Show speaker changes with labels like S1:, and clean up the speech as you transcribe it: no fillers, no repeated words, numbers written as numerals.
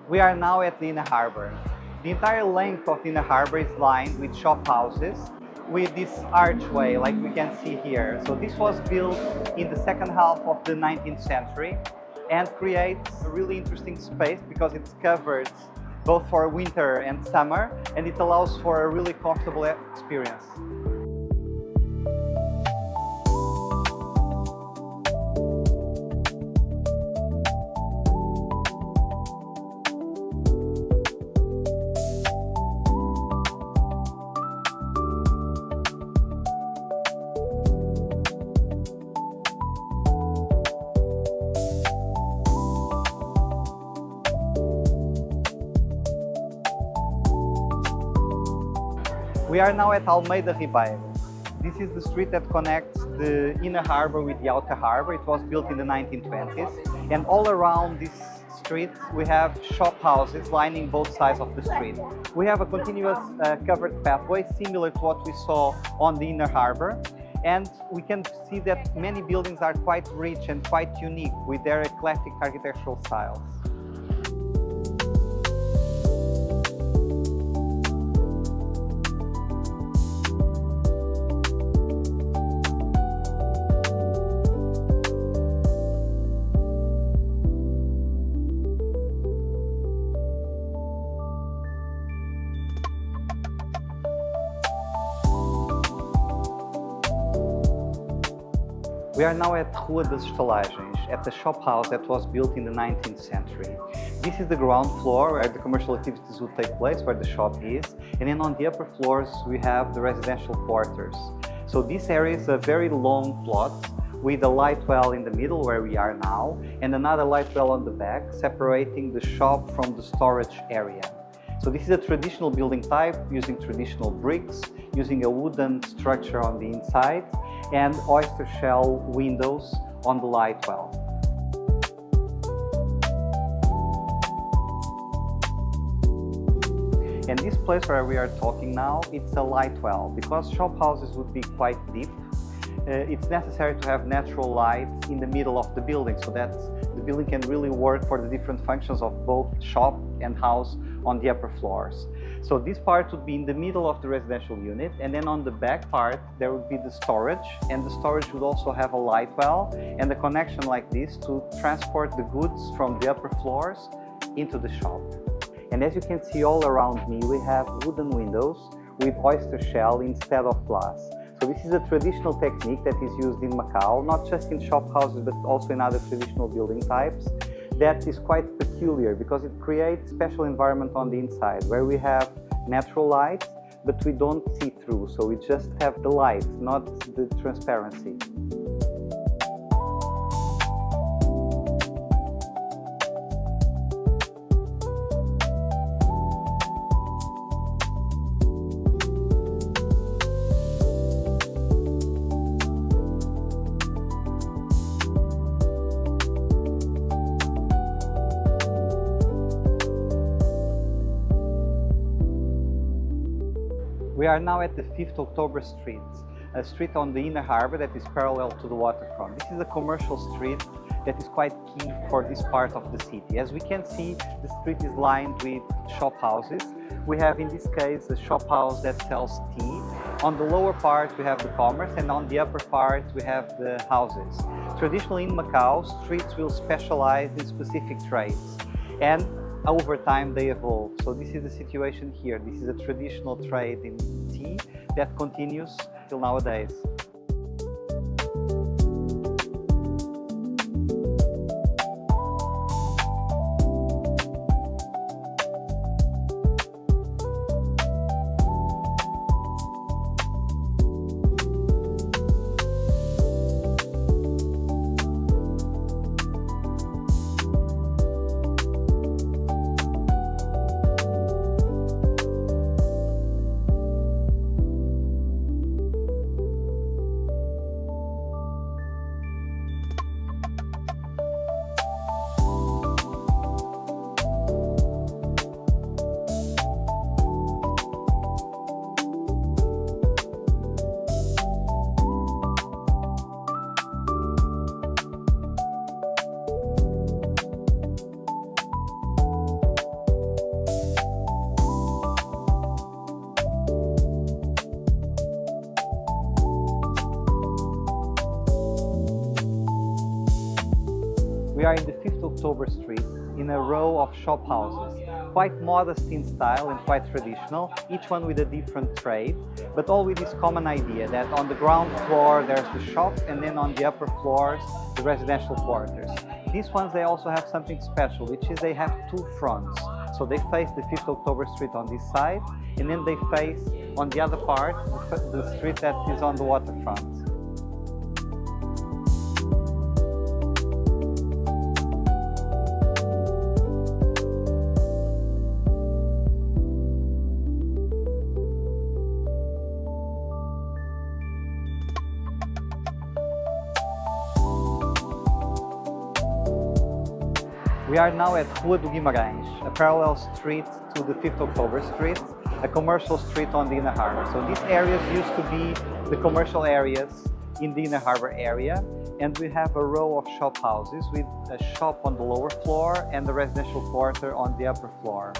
S1: We are now at the inner harbor. The entire length of the inner harbor is lined with shophouses with this archway like we can see here. So this was built in the second half of the 19th century and creates a really interesting space because it's covered both for winter and summer, and it allows for a really comfortable experience. We are now at Almeida Ribeiro. This is the street that connects the inner harbor with the outer harbor. It was built in the 1920s. And all around this street, we have shop houses lining both sides of the street. We have a continuous covered pathway similar to what we saw on the inner harbor. And we can see that many buildings are quite rich and quite unique with their eclectic architectural styles. We are now at Rua das Estalagens, at the shop house that was built in the 19th century. This is the ground floor where the commercial activities would take place, where the shop is. And then on the upper floors, we have the residential quarters. So this area is a very long plot with a light well in the middle where we are now, and another light well on the back, separating the shop from the storage area. So this is a traditional building type using traditional bricks, using a wooden structure on the inside, and oyster shell windows on the light well. And this place where we are talking now, it's a light well. Because shop houses would be quite deep, it's necessary to have natural light in the middle of the building so that the building can really work for the different functions of both shop and house on the upper floors. So this part would be in the middle of the residential unit, and then on the back part there would be the storage, and the storage would also have a light well and a connection like this to transport the goods from the upper floors into the shop. And as you can see all around me, we have wooden windows with oyster shell instead of glass. So this is a traditional technique that is used in Macau, not just in shop houses but also in other traditional building types. That is quite peculiar because it creates special environment on the inside where we have natural light, but we don't see through. So we just have the light, not the transparency. We are now at the 5th October Street, a street on the inner harbor that is parallel to the waterfront. This is a commercial street that is quite key for this part of the city. As we can see, the street is lined with shop houses. We have in this case a shop house that sells tea. On the lower part we have the commerce, and on the upper part we have the houses. Traditionally in Macau, streets will specialize in specific trades, and over time they evolve. So this is the situation here. This is a traditional trade in tea that continues till nowadays. are in the 5th October Street in a row of shop houses, quite modest in style and quite traditional, each one with a different trade, but all with this common idea that on the ground floor there's the shop and then on the upper floors the residential quarters. These ones, they also have something special, which is they have two fronts. So they face the 5th October Street on this side, and then they face on the other part the street that is on the waterfront. We are now at Rua do Guimarães, a parallel street to the 5th October Street, a commercial street on the Inner Harbour. So these areas used to be the commercial areas in the Inner Harbour area, and we have a row of shop houses with a shop on the lower floor and the residential quarter on the upper floor.